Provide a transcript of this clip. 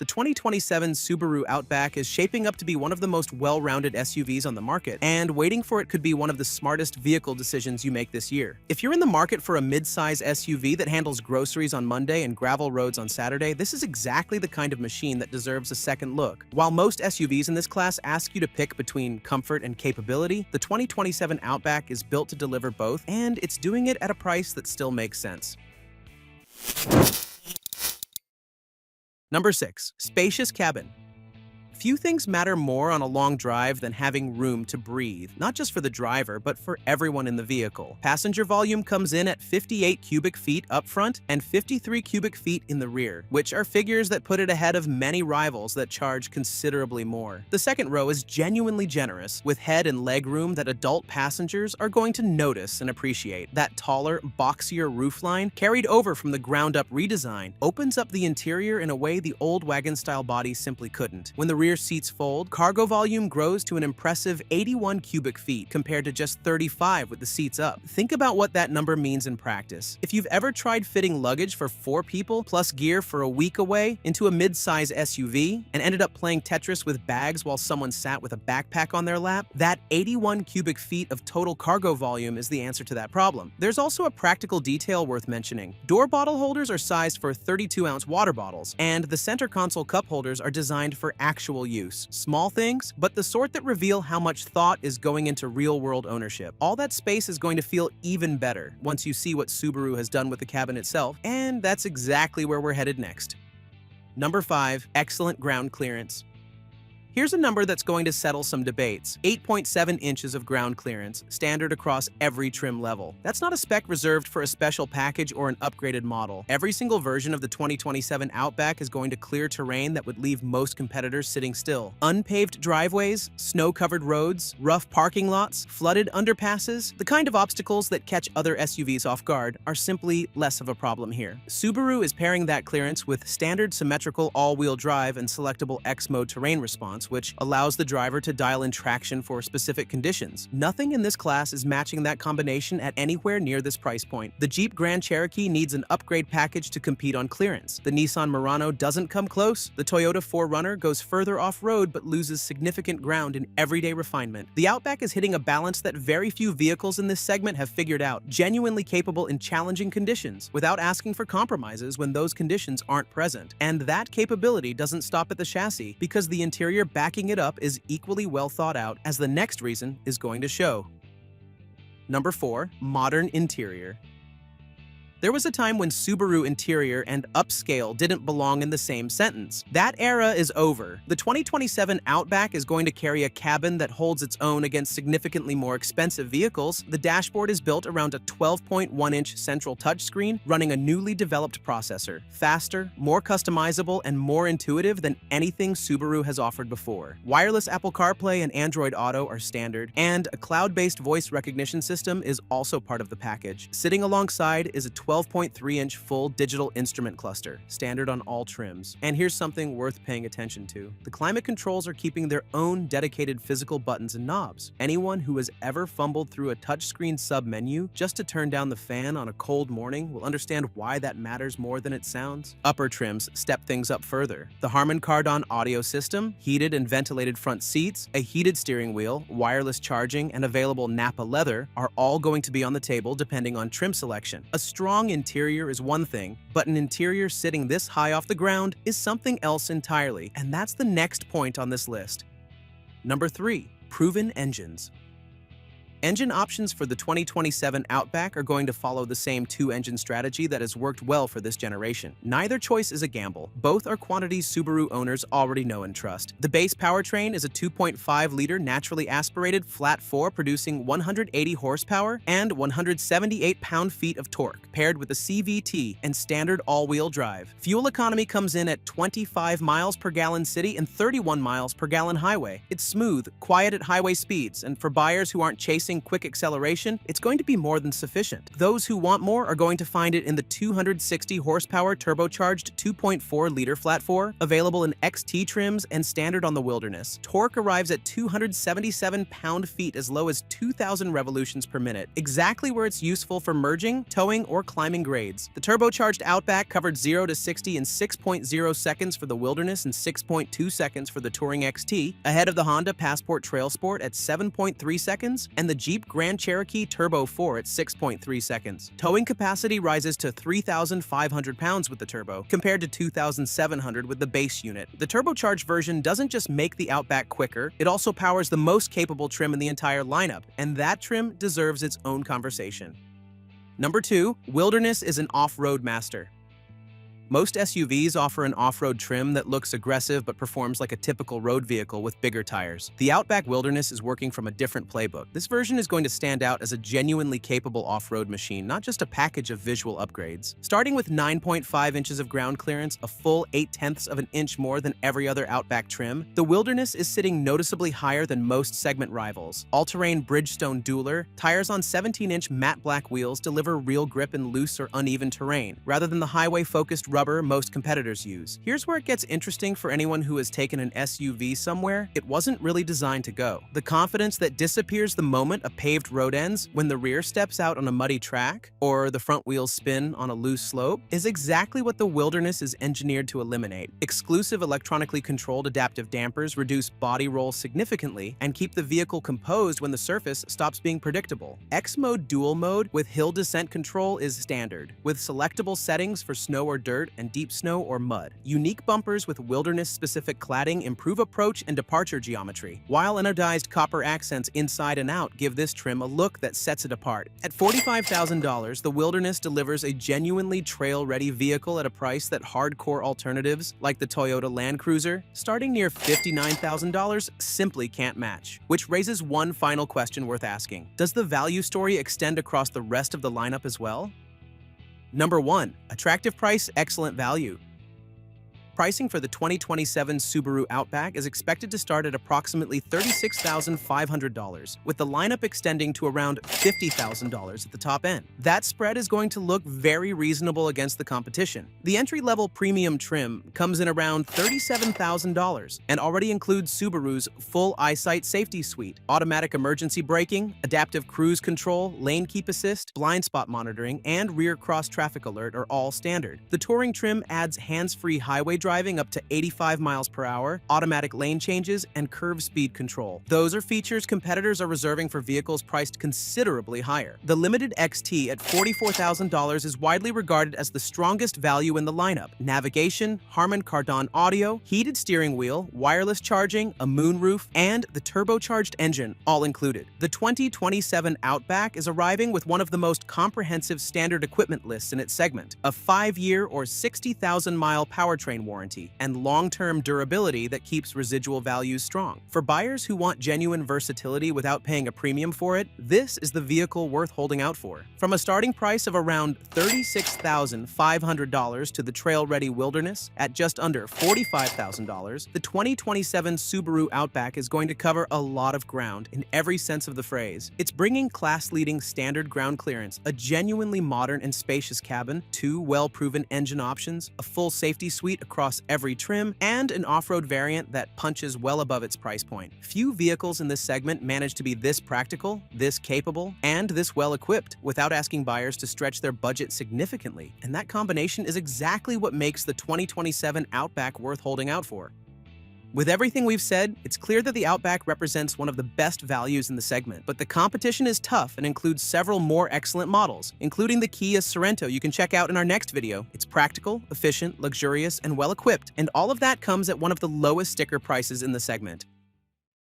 The 2027 Subaru Outback is shaping up to be one of the most well-rounded SUVs on the market, and waiting for it could be one of the smartest vehicle decisions you make this year. If you're in the market for a mid-size SUV that handles groceries on Monday and gravel roads on Saturday, this is exactly the kind of machine that deserves a second look. While most SUVs in this class ask you to pick between comfort and capability, the 2027 Outback is built to deliver both, and it's doing it at a price that still makes sense. Number 6. Spacious cabin. Few things matter more on a long drive than having room to breathe, not just for the driver, but for everyone in the vehicle. Passenger volume comes in at 58 cubic feet up front and 53 cubic feet in the rear, which are figures that put it ahead of many rivals that charge considerably more. The second row is genuinely generous, with head and leg room that adult passengers are going to notice and appreciate. That taller, boxier roofline, carried over from the ground-up redesign, opens up the interior in a way the old wagon-style body simply couldn't. When the rear seats fold, cargo volume grows to an impressive 81 cubic feet compared to just 35 with the seats up. Think about what that number means in practice. If you've ever tried fitting luggage for 4 people plus gear for a week away into a mid-size SUV and ended up playing Tetris with bags while someone sat with a backpack on their lap, that 81 cubic feet of total cargo volume is the answer to that problem. There's also a practical detail worth mentioning. Door bottle holders are sized for 32-ounce water bottles, and the center console cup holders are designed for actual use. Small things, but the sort that reveal how much thought is going into real-world ownership. All that space is going to feel even better once you see what Subaru has done with the cabin itself, and that's exactly where we're headed next. Number 5. Excellent ground clearance. Here's a number that's going to settle some debates. 8.7 inches of ground clearance, standard across every trim level. That's not a spec reserved for a special package or an upgraded model. Every single version of the 2027 Outback is going to clear terrain that would leave most competitors sitting still. Unpaved driveways, snow-covered roads, rough parking lots, flooded underpasses, the kind of obstacles that catch other SUVs off guard are simply less of a problem here. Subaru is pairing that clearance with standard symmetrical all-wheel drive and selectable X-mode terrain response, which allows the driver to dial in traction for specific conditions. Nothing in this class is matching that combination at anywhere near this price point. The Jeep Grand Cherokee needs an upgrade package to compete on clearance. The Nissan Murano doesn't come close. The Toyota 4Runner goes further off-road but loses significant ground in everyday refinement. The Outback is hitting a balance that very few vehicles in this segment have figured out, genuinely capable in challenging conditions, without asking for compromises when those conditions aren't present. And that capability doesn't stop at the chassis, because the interior backing it up is equally well thought out, as the next reason is going to show. Number 4. Modern interior. There was a time when Subaru interior and upscale didn't belong in the same sentence. That era is over. The 2027 Outback is going to carry a cabin that holds its own against significantly more expensive vehicles. The dashboard is built around a 12.1-inch central touchscreen running a newly developed processor. Faster, more customizable, and more intuitive than anything Subaru has offered before. Wireless Apple CarPlay and Android Auto are standard, and a cloud-based voice recognition system is also part of the package. Sitting alongside is a 12.3-inch full digital instrument cluster, standard on all trims. And here's something worth paying attention to. The climate controls are keeping their own dedicated physical buttons and knobs. Anyone who has ever fumbled through a touchscreen sub-menu just to turn down the fan on a cold morning will understand why that matters more than it sounds. Upper trims step things up further. The Harman Kardon audio system, heated and ventilated front seats, a heated steering wheel, wireless charging, and available Nappa leather are all going to be on the table depending on trim selection. A strong interior is one thing, but an interior sitting this high off the ground is something else entirely, and that's the next point on this list. Number 3. Proven engines. Engine options for the 2027 Outback are going to follow the same two-engine strategy that has worked well for this generation. Neither choice is a gamble. Both are quantities Subaru owners already know and trust. The base powertrain is a 2.5-liter naturally aspirated flat 4 producing 180 horsepower and 178 pound-feet of torque, paired with a CVT and standard all-wheel drive. Fuel economy comes in at 25 miles per gallon city and 31 miles per gallon highway. It's smooth, quiet at highway speeds, and for buyers who aren't chasing promising quick acceleration, it's going to be more than sufficient. Those who want more are going to find it in the 260 horsepower turbocharged 2.4-liter flat 4, available in XT trims and standard on the Wilderness. Torque arrives at 277 pound-feet as low as 2,000 revolutions per minute, exactly where it's useful for merging, towing, or climbing grades. The turbocharged Outback covered 0 to 60 in 6.0 seconds for the Wilderness and 6.2 seconds for the Touring XT, ahead of the Honda Passport Trail Sport at 7.3 seconds and the Jeep Grand Cherokee Turbo 4 at 6.3 seconds. Towing capacity rises to 3,500 pounds with the turbo, compared to 2,700 with the base unit. The turbocharged version doesn't just make the Outback quicker, it also powers the most capable trim in the entire lineup, and that trim deserves its own conversation. Number 2, Wilderness is an off-road master. Most SUVs offer an off-road trim that looks aggressive but performs like a typical road vehicle with bigger tires. The Outback Wilderness is working from a different playbook. This version is going to stand out as a genuinely capable off-road machine, not just a package of visual upgrades. Starting with 9.5 inches of ground clearance, a full 0.8 of an inch more than every other Outback trim, the Wilderness is sitting noticeably higher than most segment rivals. All-terrain Bridgestone Dueler, tires on 17-inch matte black wheels deliver real grip in loose or uneven terrain, rather than the highway-focused rubber most competitors use. Here's where it gets interesting for anyone who has taken an SUV somewhere it wasn't really designed to go. The confidence that disappears the moment a paved road ends, when the rear steps out on a muddy track, or the front wheels spin on a loose slope, is exactly what the Wilderness is engineered to eliminate. Exclusive electronically controlled adaptive dampers reduce body roll significantly and keep the vehicle composed when the surface stops being predictable. X-Mode Dual Mode with hill descent control is standard, with selectable settings for snow or dirt and deep snow or mud. Unique bumpers with Wilderness-specific cladding improve approach and departure geometry, while anodized copper accents inside and out give this trim a look that sets it apart. At $45,000, the Wilderness delivers a genuinely trail-ready vehicle at a price that hardcore alternatives, like the Toyota Land Cruiser, starting near $59,000, simply can't match. Which raises one final question worth asking. Does the value story extend across the rest of the lineup as well? Number 1. Attractive price, excellent value. Pricing for the 2027 Subaru Outback is expected to start at approximately $36,500, with the lineup extending to around $50,000 at the top end. That spread is going to look very reasonable against the competition. The entry-level premium trim comes in around $37,000 and already includes Subaru's full EyeSight safety suite. Automatic emergency braking, adaptive cruise control, lane keep assist, blind spot monitoring, and rear cross traffic alert are all standard. The touring trim adds hands-free highway driving up to 85 miles per hour, automatic lane changes, and curve speed control. Those are features competitors are reserving for vehicles priced considerably higher. The limited XT at $44,000 is widely regarded as the strongest value in the lineup. Navigation, Harman Kardon audio, heated steering wheel, wireless charging, a moonroof, and the turbocharged engine, all included. The 2027 Outback is arriving with one of the most comprehensive standard equipment lists in its segment, a 5-year or 60,000-mile powertrain warranty, and long-term durability that keeps residual values strong. For buyers who want genuine versatility without paying a premium for it, this is the vehicle worth holding out for. From a starting price of around $36,500 to the trail-ready Wilderness at just under $45,000, the 2027 Subaru Outback is going to cover a lot of ground in every sense of the phrase. It's bringing class-leading standard ground clearance, a genuinely modern and spacious cabin, 2 well-proven engine options, a full safety suite across every trim, and an off-road variant that punches well above its price point. Few vehicles in this segment manage to be this practical, this capable, and this well-equipped without asking buyers to stretch their budget significantly, and that combination is exactly what makes the 2027 Outback worth holding out for. With everything we've said, it's clear that the Outback represents one of the best values in the segment, but the competition is tough and includes several more excellent models, including the Kia Sorento you can check out in our next video. It's practical, efficient, luxurious, and well-equipped, and all of that comes at one of the lowest sticker prices in the segment.